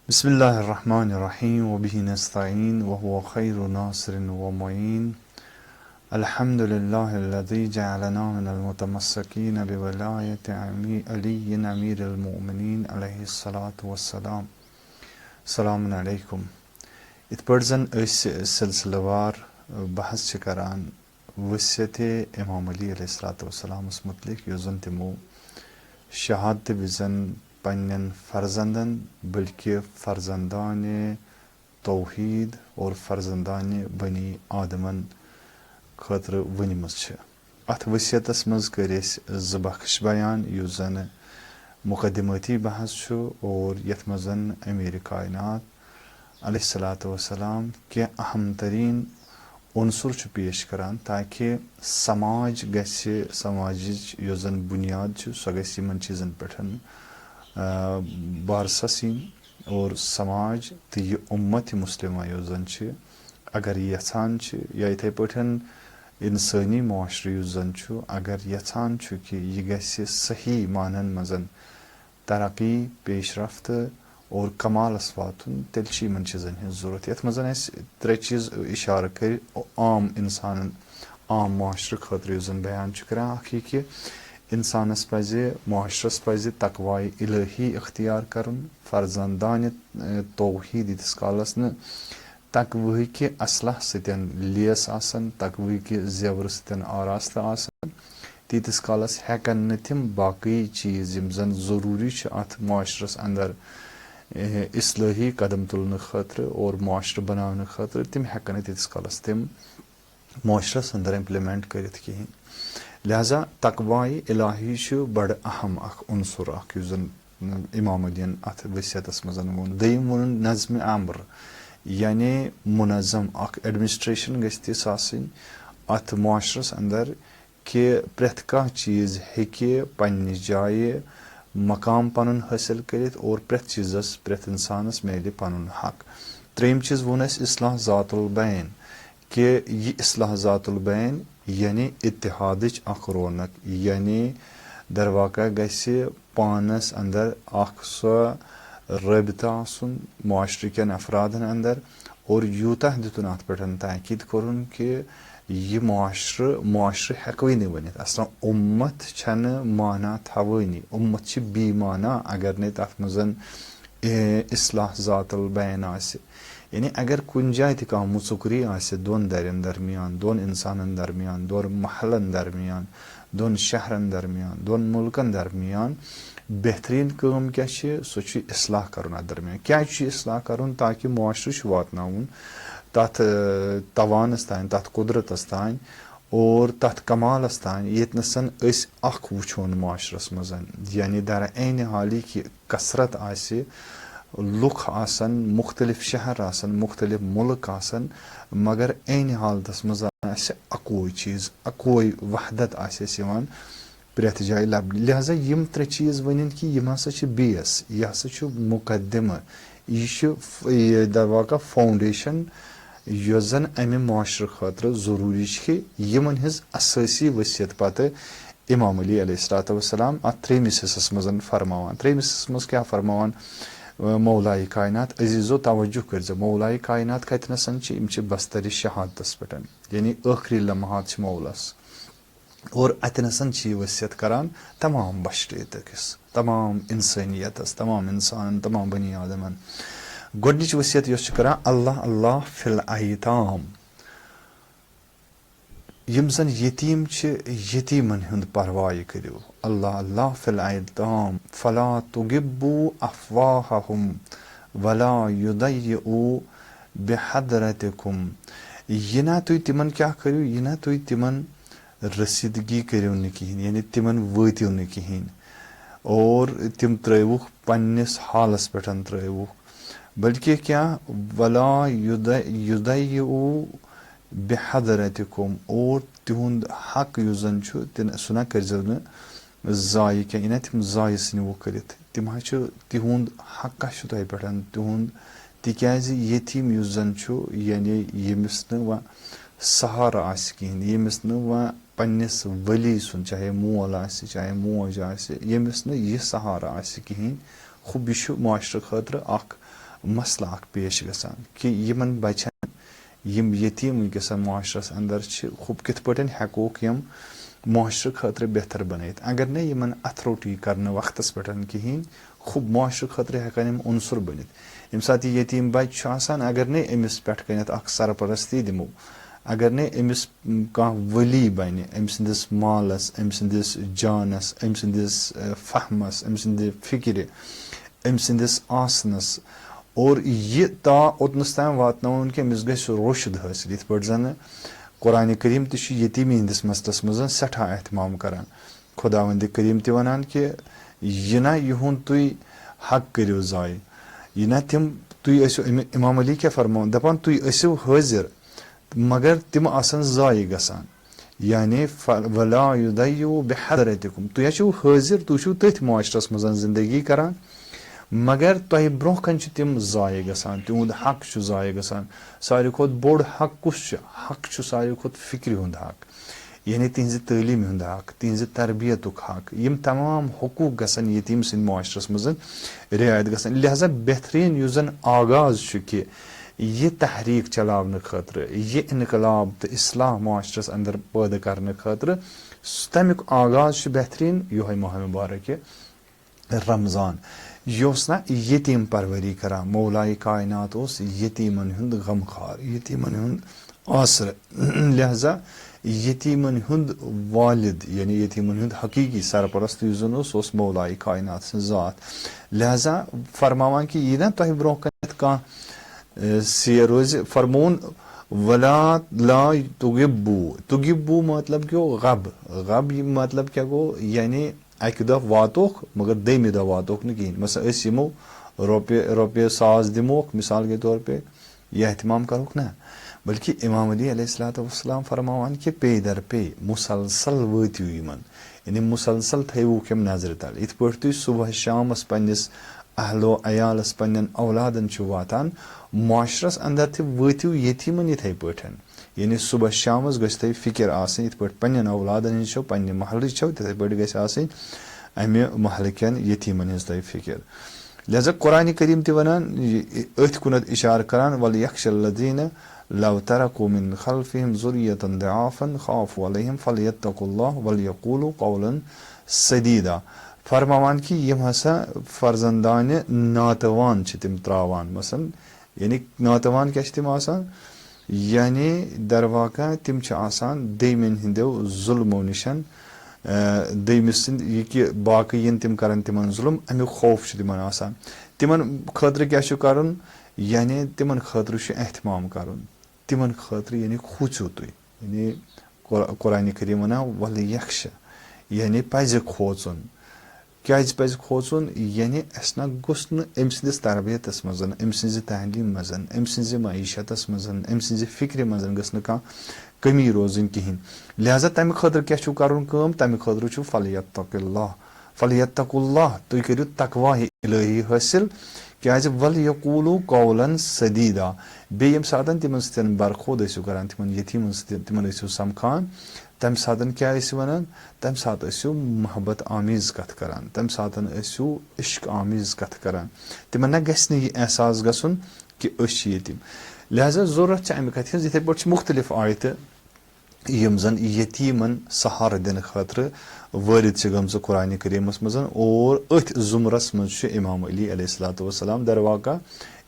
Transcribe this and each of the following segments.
बिस्मिल्लाहिर्रहमानिर्रहीम व बिही नस्तईन व हुवा खैरु नासिरिन व मुईन अल्हम्दुलिल्लाहिल्लज़ी जअलना मिनल मुतमस्सिकीन बिवलायति अलीय्यिन अमीरिल मुमिनीन अलैहिस्सलातु वस्सलाम। अस्सलामु अलैकुम। इत पٲٹھۍ zन अस सिलसिलेवार बहस छ करान वसियत इमाम अली अलैहिस्सलातु वस्सलामस मुतलिक युस zन तिमो शहादत विजन पन्नन फर्जंदन बल्कि फर्जंदान तौहीद और फर्जंदान बनी आदमन खतर वनमस अत वसियतस मज कर ज बख्श बयान युस जन मुकदमती बहस और यथ मज अमीर कायनात अलैहिस्सलातु वस्सलाम के अहम तरीन उनसुर पेश करान ताकि समाज समाज युस जन बुनियाद सो गमन चीज़न पे बारसस इन और समाज तो यह उम्मत मुस्लिमा युस जन अगर यछान या इथे पठन इंसानी माशरे युस जन अगर यछान कि यह गस्य सही मानन मजन तरक्की पेशरफ्त और कमालस वातुन तेल यमन चीज़न हज जरूरत ये मजन त्रे चीज़ इशारा कर आम इंसान आम माशरे खतर युस जन बयान करान अख कि इंसानस पज माशरस पज तकवाय इलाही इख्तियार करन फर्जंदान तौहीद यीतिस कालस न तकवह कि असलह सतन लेस आसन तकवह कि जेवर सतन आरास्त आसन तीतिस कालस हेकन न तिम बाकी चीज़ यम जन जरूरी अत माशरस अंदर इस्लाही कदम तुलन खतर और माशर बनाने खतर तिम हेकन तीतिस कालस तिम माशरस अंदर इम्प्लीमेंट कर कहें। लिहाजा तकवाय इलाही बड़ अहम उनसुर युस जन इमाम अलियन अत वसियतस मज वोन दयम वोन नज़्म अम्र यानी मुनज़म एडमिनिस्ट्रेशन गस अत माशरस अंदर कि प्रेथ कह चीज़ हेके पन्ने जाय मकाम पनुन हासिल करित और प्रेथ चीज़स प्रेथ इंसानस मेले पनुन हक। त्रेम चीज़ वोन इस्लाह ज़ातुल बैन कि यह इस्लाह ज़ातुल बैन यानी इत्तिहादिच रौनक यानी दरवाका गस्य पानस अंदर सो रबिता आसुन माशरे के अफरादन अंदर और यूता दितुन अत पे ताकीद करुन कि यह माशरे हेकवे नी वनित असला उम्मत छन माना थवनी उम्मत बी माना अगर ने तथ मजन इस्लाह ज़ातुल बैन आसे यानी अगर कुन जाय कह मुसुकरी आसे दोन दरन दरमियान दोन इंसानन दरमियान दोन महलन दरमियान दोन शहरन दरमियान दोन मुल्कन दरमियान बेहतरीन कम क्या सो इस्लाह कर दरमियान क्या इस्लाह कर ताकि माशरे वातनाउन तथ तवानस तान तथ कुदरतस तान और तथ कमालस तान यतनसन वुचोन माशरस मज यानी दर ऐन हाली कि कसरत आसे लुख आसन मुख्तलिफ शहर आसन मुख्तलिफ मुल्क आसन मगर ऐन हालतस मज अकोई चीज़ अकोई वहदत आसियान प्रेथ जाय लबन। लिहाजा यम त्रे चीज़ वन कि यम हसा बेस यह हसा मुकदम यह दरवाका फाउंडेशन युस जन अमे माशरे खतर जरूरी यमन हज अससी वसियत पत इमाम अली अलैहिस्सलातु वस्सलाम अत त्रेमिस हिस्सस मज फरमावान। त्रेमिस हिस्सस मज क्या फरमावान मौलाए कायनात अजीज़ो तवज्जो कर मौलाए कायनात कतनसन बस्तर शहादतस पे यानी आखिरी लम्हात मौलस और अतनसन वसियत करान तमाम बशरियत तमाम इंसानियतस तमाम इंसान तमाम बनी आदमन गोडनिच वसियत युस करान अल्लाह अल्लाह फिल अयताम यम जन यतीम यतीमन हुंद परवाह करो अल्लाह अल्लाह फिल अयताम फला तुगिब्बू अफवाहहुम वला युदय्यू बिहदरतिकुम यह ना तुम तिमन क्या करो यह ना तुम तिमन रसीदगी करो न कहें यानी तिमन वतिव न कहें और तिम त्रुक पन्निस हालस पे त्रुक बल्कि क्या वला युदय्यू बेहदरतिकुम और तिहुंद हक युस जन सह ना करजो न जाय क्या यह तिम जाय वो कर तिम तिहुंद हक पे तिहुंद तिकाज यतीम युस जन यानी यमिस न व सहारा आस कहें यमिस न व पन्निस वली सुन चाहे मोल आसे चाहे मोज आसे यमिस न यह सहारा आसे कहें खुब यह माशरे खतर मसला अख पेश गसान कि यमन बचन यम यतीम वनकस माशरस अंदर खूब कित पटन हेकोक यम माशर खतर बेहतर बनत अगर न यमन अथॉरिटी करने वक्तस पे कहें खूब माशर खतर हेकान यम उनसर बनित यम सात यतीम बच्च अगर न अमिस पे कनत अख सरपरस्ती दिमो अगर न अमिस कह वली बन अम सदिस मालस अम सदिस जानस अम सदिस फहमस अम सद फिक्र अम सदिस आसनस और यह ता ओतनस ताम वातन कि अमिस गस रोशद हासिल इत पे जन कुरान करीम तह यतीमी हंदिस मसलस मज सठा एहतमाम करान खुदावंद करीम तह वनान कि यह ना युहुंद तुई हक करियो जाय यह ना तिम तुई ऐसो इमाम अली क्या फरमान दपान तुई ऐसो हाजिर मगर तिम आसन जाय गसान यानी वला युदय्यु बिहदरतिकुम तुई आछो हाजिर तुई छो तथ माशरस मज जिंदगी करान मगर तह ब्रोह कन तिम जाय गसान तिहुंद हक जाय गसान सारे खोत बोड़ हक कुस हक सारे खोत फिक्र हुंद हक यानी तिहज तलीम हुंद हक तिहज तरबियतुक हक यम तमाम हुकूक गसन यतीम सिंद माशरस मज रियायत गसन लिहाजा बेहतरीन युस जन आगाज कि यह तहरीक चलावन खतर यह इनकलाब तो इस्लाह माशरस अंदर पैदा करने खतर तमिक आगाज बेहतरीन योह माह मुबारक रमज़ान यह ना यतीम परवरी करान मौलाए कायनात यतीमन हुंद गमखार यतीमन हुंद आसर लिहाजा यतीमन हुंद वालिद यानी यतीमन हुंद हकीकी सरपरस्त युस जन उस मौलाए कायनात सं ज़ात लिहाजा फरमावान कि यह ना तह ब्रोह कन कह से रोज फरमोन वला ला तुगिब्बू मतलब क्यों गब मतलब क्या गो यानी अकि दह वातोख मगर दमि दह वातोख न कहें मसा यमो रोपे सास दिमोख मिसाल के तौर पे यह एहतमाम करोक ना बल्कि इमाम अली अलैहिस्सलाम फरमावान कि पे दर पे मुसलसल वतियु यमन यानी मुसलसल थवुक यम नजर तल इत पे तुम सुबह शामस पन्निस अहलो अयालस पन्न औलादन वातान माशरस अंदर थे वतियु यतीमन इथे पठन यानी सुबह शामस गछ थे फिक्र आसन इत पे पन्न औलादन छो पन्ने महल छो तिथे पे गछ आसन अमे महल कन यतीमन हज थे फिक्र लिहाजा कुरान करीम तह वनान अथ कुनत इशार करान वल यख्शल्लज़ीना लव तरकू मिन खल्फिहिम ज़ुर्रियतन ज़िआफ़न ख़ाफ़ू अलैहिम फ़लयत्तक़ुल्लाह वलयक़ूलू क़ौलन सदीदा फरमावान कि यम हसा फर्जंदान नातवान तिम त्रावान मसन यानी नातवान क्या तिम आसान यानी दरवाका तिम आसान दमन हिंदो जुल्मो निशन दमिस यह बाकी इन तिम कर तिमन जुल्म अमुक खौफ तिमन आसान तिमन खतर क्या करन यानी तिमन खतर एहतमाम करन तिमन खतर यानी खोचो तुम यानी कुरान करीम वना वल यख्श यानी पज खोचन क्या पज खोचन यानी अस ना गोस अम सदिस तरबियतस मज अम सज तालीम मज अम सज मईशतस मज अम सज फिक्र मज गस कह कमी रोजन कहें लिहाजा तम खतर क्या कर तम खतर फलयत्तक़ुल्लाह तुम करो तकवा इलाही हासिल क्या वल यक़ूलू क़ौलन सदीदा बे यम सात तिमन सतन बरखोद कर तिमन यतीमन तिमन समखान तम सात क्या वन तम सात मोहब्बत आमीज कथ करान तम सात इश्क आमीज कथ करान तिमन ना गस यह एहसास गसन कि यतीम लिहाजा जरूरत अमे कथ इथे पे मुख्तलिफ आयत यम जन यतीमन सहार दिन खतर वारिद गमज कुरान करीमस मज और अथ जुमरस मज इमाम अली अलैहिस्सलाम दरवाका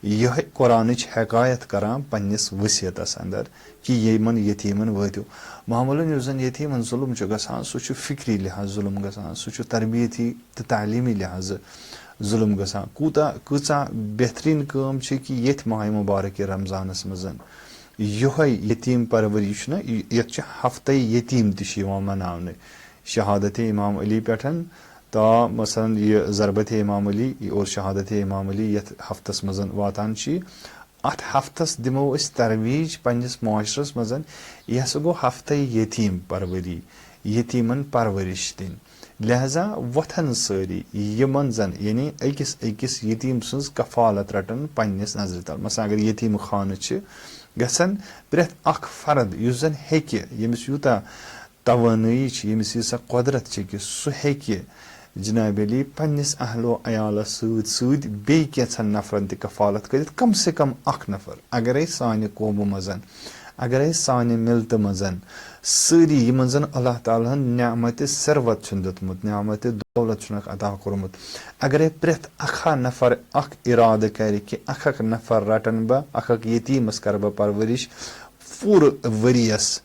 यह कुरान हकायत करान पन्निस वसीयतस अंदर कि यमन यतीमन वातियो मामूलन युस जन यतीमन जुल्म गसान सह फिक्री लिहाज जुल्म गसान सह तरबियती तो तालीमी लिहाज जुल्म गसान कूचा बेहतरीन काम कि ये माह मुबारक रमजानस मज यह यतीम परवरी ये हफ्ते यतीम तह मनाने शहादत इमाम अली पे ता मसलन यह ज़रबत इमाम अली और शहादत इमाम अली ये हफ्तस मज वातान अत हफ्तस दिमो तरवीज पन्निस माशरस मज यह हसा गो हफ्ते यतीम परवरी यतीमन परवरिश दिन लिहाजा वथन सारी यमन जन यानी अकिस यतीम सज कफालत रटन पन्निस नजर तल मसलन अगर यतीम खान गसन प्रेथ अख फर्द युस जन हेकि यमिस यूता तवानई यमिस यीसा कुदरत कि सह हेकि जनाब अली पन्निस अहलो अयालस सद बे कैंसन नफरन त कफालत करित कम से कम अख नफर अगर सानि कौम मजन अगर सानि मिलत मजन सारी यमन जन अल्लाह ताला नेमत सरवत छुन दितमुत नेमत दौलत छुनक अता कोरमुत अगर प्रेथ अखा नफर अख इराद कर कि अख नफर रटन बह अख यतीमस कर बह परवरिश पूर वरियस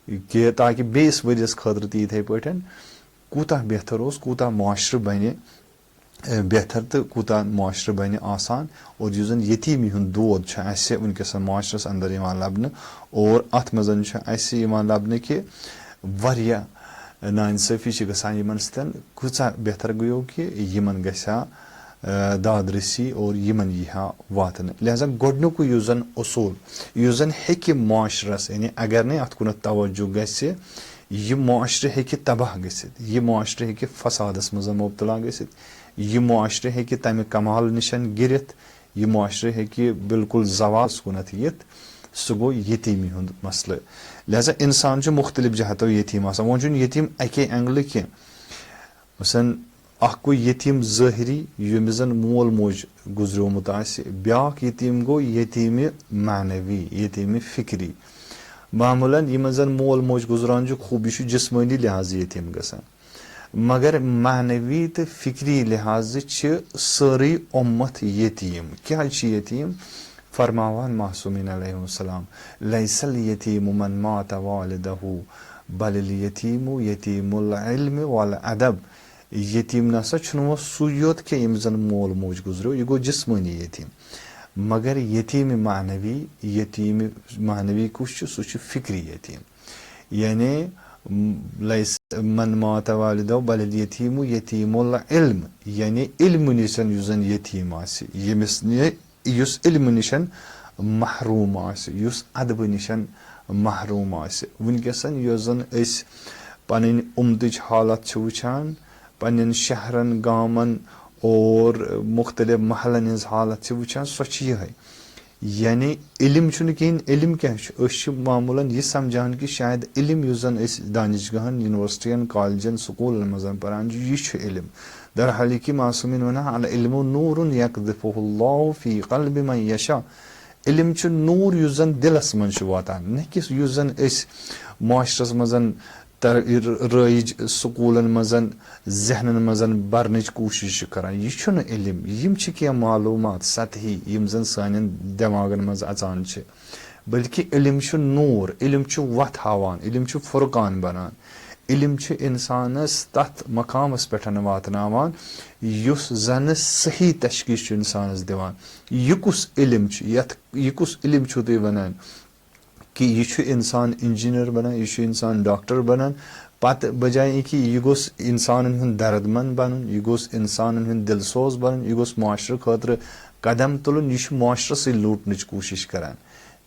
कि ताकि बेस वरियस खतर ती इथे पठन कूता बेहतर उस कूता मुआशर बने बेहतर तो कूता मुआशर बने आसान और युस जन यतीमी हुंद दोद वनकस मुआशरस अंदर यवान लबन और अत मजन यवान लबन कि वारिया नाइंसाफी गसान यमन सतन कूचा बेहतर गयो कि यमन गसा दादरसी और यमन यहा वातन लिहाजा गोडनुक युस जन उसूल युस जन हेकि मुआशरस यानी अगर ने अत कुन तवज्जो गसे यह मुआशरे हेकि तबाह गसित यह मुआशरे हेकि फसादस मज मुब्तला गसित यह मुआशरे हेकि तमि कमाल निशन गिरत यह मुआशरे हेकि बिल्कुल जवास कुनत यित सह गो यतीमी हुंद मसले लिहाजा इंसान मुख्तलिफ जहतो यतीम आसान वो यतीम अके एंगल कि मसन अख गो यतीम ज़ाहिरी यमिस जन मोल मोज गुजरोमुत आसि ब्याख यतीम गो यतीम मानवी यतीम फिक्री मामूलन यमन जन मोल मोज गुजरान खूब यह जिस्मानी लिहाज यतीम गसान मगर मानवी तो फिक्री लिहाज सारी उम्मत यतीम क्या यतीम फरमावान मासूमीन अलैहिस्सलाम लैसल यतीम मन मात वालिदहु बल यतीम यतीमुल इल्म वल अदब यतीम नसा वो सू योत के यम जन मोल मोज गुजरो यह गो जिस्मानी यतीम मगर यतीम मानवी कुछ सह फिक्री यतीम यानी लैस मन मात वालिदहु बल यतीम यतीमुल इल्म यानी इल्म निशन युस जन यतीम आसि यमिस युस इल्म निशन महरूम आसि युस अदब निशन महरूम आसि वनकसन युस जन अस पन उम्मतच हालत वुचान पन्न शहरन गामन और मुख्तलिफ महलन हज हालत वुचान सह यह यानी इल्म कहें इल्म क्या मामूलन यह समझान कि शायद इल्म युस जन दानिशगाहन यूनिवर्सिटियन कॉलेजन स्कूलन मज पान यह इल्म दर हकीकत मासूमीन वन अल इल्मु नूरुन यक़ज़िफ़ुहुल्लाहु फ़ी क़ल्बि मन यशा इल्म नूर युस जन दिलस मन वातान न कि युस जन मुआशरस मजन रईज स्कूलन मजन जहनन मजन बरनच कोशिश करान यह इल्म यम क्या मालूमात सतही यम जन सान दिमागन मज अचान बल्कि इल्म नूर इल्म वत हावान इल्म फुरकान बनान इल्म इंसानस तथ मकामस पे वातनावान युस जन सही तशखीस इंसानस दिवान यह कुस इल्म यह कुस इल्म तुम वनान कि यह इंसान इंजीनियर बनान यह इंसान डॉक्टर बनान पत बजाय कि यह गोस इंसान हुंद दर्दमंद बनन यह गोस इंसान हुंद दिलसोज बनन यह गोस मुआशरे खतर कदम तुलन यह मुआशरस लूटनच कोशिश करान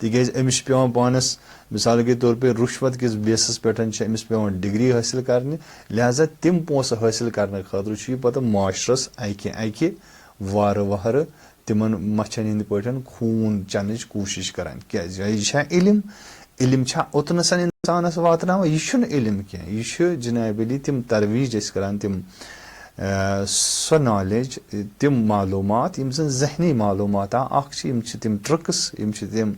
तिकेज अमिस पेवान पानस मिसाल के तौर पे रुश्वत किस बेसिस पे अमिस पेवान डिग्री हासिल करने लिहाजा तिम पोस हासिल करने खतर यह पता मुआशरस अकि वार वार तिमन मछन हिंद पे खून चनच कोशिश करान क्या यह इल्म इल्म ओतनसन इंसानस वातना यह इल्म क्या यह जनाब अली तिम तरवीज करान तिम सो नॉलेज तिम मालूमात यम जन जहनी मालूमात तिम ट्रिक्स तिम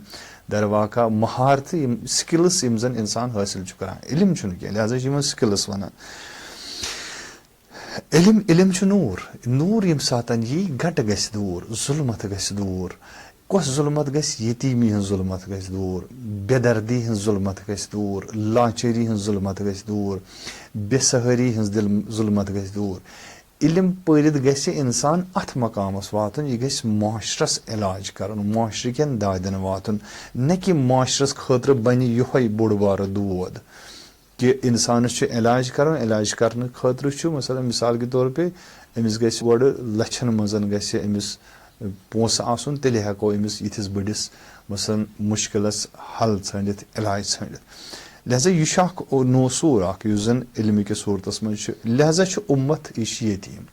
दरवाका महारत स्किल्स यम जन इंसान हासिल करान इल्म क्या लिहाजा यम स्किल्स वनान इल्म नूर नूर यम सातन यी गट गस दूर जुल्मत गस दूर कस जुल्मत गस यतीमी हज जुल्मत गस दूर बेदर्दी हज जुल्मत गस दूर लाचारी हज जुल्मत गस दूर बेसहारी हज जुल्मत गस दूर इल्म पढ़ित गस इंसान अथ मकामस वातन यह गस मुआशरस इलाज करन मुआशरे कन दादन वातन न कि मुआशरस खतर बन यह बोड़ बार दूद कि इंसानस इलाज करने खतर मसलन मिसाल के तौर पे अमिस गस गोड़ लछन मजन गस अमिस पोस आसन तेले हेको अमिस यथिस बड़िस मसलन मुश्किलस हल षंडित इलाज षंडित लिहाजा यह नोसूर युस जन इल्म के सूरतस मज लिहाजा उम्मत यह यतीम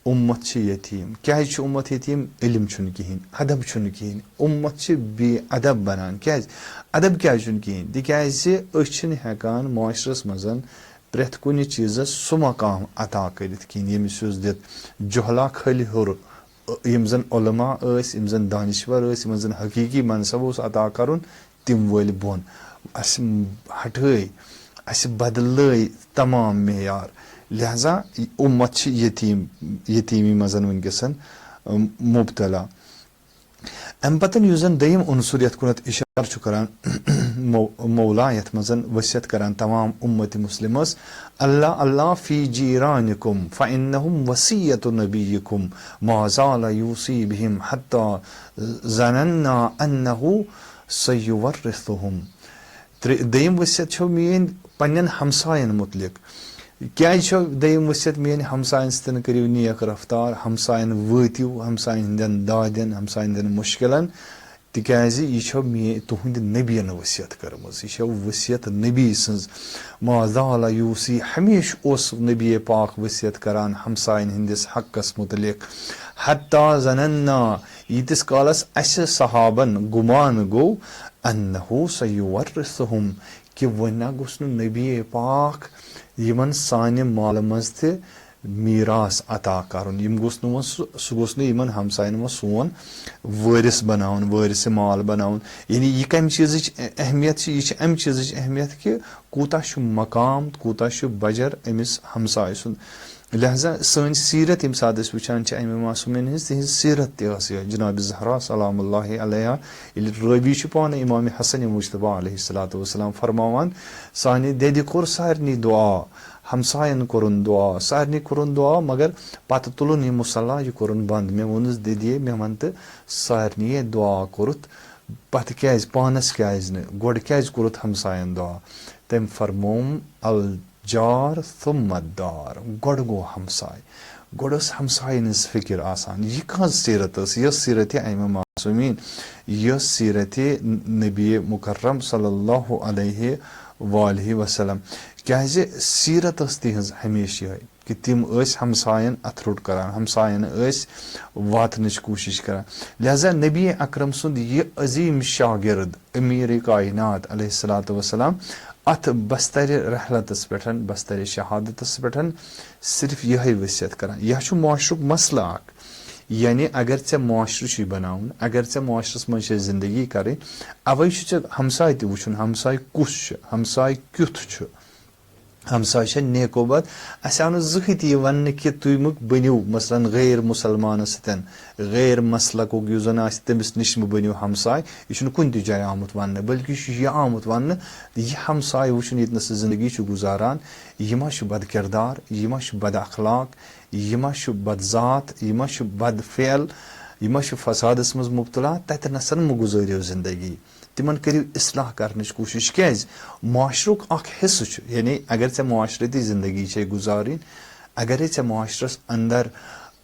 उम्मत यतीम क्या उम्मत यतीम इल्म कहें अदब कहें उम्मत बे अदब बनान क्या अदब क्या कहें तिकान मुआशरस मजन प्रेथ कुन चीज़ सु मकाम अता करित किन यमिस दित जोहला खल हुर यम जन उलमा यम जन दानिश्वर यम जन हकीकी मनसब उस अता करुन तिम वल बोन अस हटै अस बदलै तमाम मेयार लिहाजा उम्मत यतीमी मजन वनकसन मुबतला अम पतन युस जन दयिम उनसुर यथ कुनत इशार छु करान मौला यथ मजन वसियत करान तमाम उम्मत मुस्लिमस अल्लाह अल्लाह फी जीरानिकुम फइन्नहुम वसियतु नबियिकुम मा ज़ाला यूसी बिहिम हत्ता ज़नन्ना अन्नहु सयुवर्रिथुहुम दयिम वसियत छो मेन पन्नन हमसायन मुतलिक क्या दयिम वसियत मेन हमसायन सतन करियो नेक रफ्तार हमसायन वतिव हमसायन हंदन दादन हमसायन हंदन मुश्किलन तिकाज यह मे तुहंद नबियन वसियत करमज यह वसियत नबी सज मा ज़ाला यूसी हमेश उस नबी पाक वसियत करान हमसायन हंदिस हक्कस मुतलिक हत्ता ज़नन्ना यीतिस कालस अस सहाबन गुमान गो अन्नहु सयुवर्रिथुहुम कि वना गुस नबी पाक यमन साने माल मज ते मीरास अता करुन यम गुस सह गुस यमन हमसायन मज सोन वारिस बनाउन वारिस माल बनाउन यानी यह कम चीज अहमियत यह अम चीज अहमियत कि कूता मकाम कूता बजर अमिस हमसाय सुन लिहाजा सन सीरत यम सात वुचान अमे मासूमिन तिज सीरत तस जनाब ज़हरा सलामुल्लाहि अलैहा रवी पान इमाम हसन मुज्तबा अलैहिस्सलातु वस्सलाम फरमावान सानि ददि कोर सारनी दुआ हमसायन कोरुन दुआ सारनी कोरुन दुआ मगर पत तुलुन यह मुसल्ला यह कोरुन बंद मे वोनस ददि मे वन तो सारनी दुआ कोरुत पत क्या पानस क्या गोड क्या कोरुत हमसायन दुआ तम फरमोम अल जार तुमदार गोड गो हमसाय गोडस हमसायन फिक्र आसान यह कह सीरत यह सीरत अमे मासूमीन यह सीरत नबी मुकर्रम सल्लल्लाहु अलैहि वालैहि वसल्लम क्या सीरत तिहज हमेश यह कि तिम हमसायन अथरुट करान हमसायन वातन कोशिश करान लिहाजा नबी अकरम सुंद यह अजीम शागिर्द अमीर कायनात अलैहिस्सलातु वस्सलाम अत बस्तर रहलतस पे बस्तर शहादतस पे सिर्फ यह वसियत करान यह माशरुक मसला यानी अगर ऐ माशर बनाउन अगर ऐ माशरस मज जिंदगी कर अवै हमसाय त वुचुन हमसाय कुस हमसाय क्युथ हमसाय नेको बद अस आव जहत यह वन कि तुम बनिव मसलन गैर मुसलमान सतन गैर मसलक युस जन तमिस नश बनिव हमसाय यह कुन जाय आमुत वन बल्कि यह आमुत वन यह हमसाय वुचुन ये जिंदगी गुजारान यह बद किरदार यह बद अखलाक यह बद ज़ात यह बद फेल यह फसादस मज मुब्तला तत नसन मु गुजारियो जिंदगी तिमन करियो इस्लाह करने कोशिश क्या माशरुक हिस्स यानी अगर ऐ माशरती जिंदगी गुजारिन अगर ऐ माशरस अंदर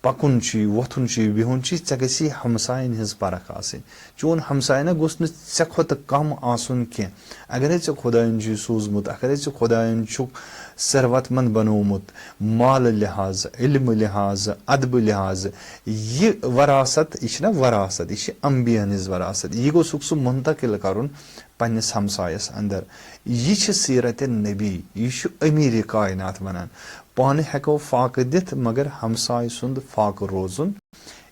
पकुन वोथुन बिहुन ऐ गसी हमसायन हज परख आसन चोन हमसायन गोस ऐ खुद कम आसन कह अगर ऐ खुदायन सूजमुत अगर ऐ खुदायन सरवतमंद बनोमुत माल लिहाज इल्म लिहाज अदब लिहाज यह वरासत यह वरासत यह अम्बियन हज वरासत यह गोस सह मुंतकिल करुन पन्निस हमसायस अंदर यह सीरत नबी यह अमीर कायनात वनान पान हेको फाक दित मगर हमसाय सुंद फाक रोजुन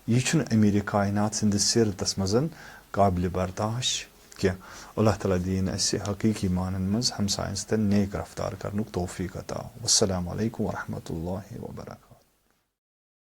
यह अमीर कायनात सिंद सीरतस मजन काबिल बर्दाश क्या अल्लाह ताला दीन ऐसे हकीकी मानन मज हमसायन सतन नेक रफ्तार करनुक तौफीक अता। वस्सलामु अलैकुम व रहमतुल्लाहि व बरकातहू।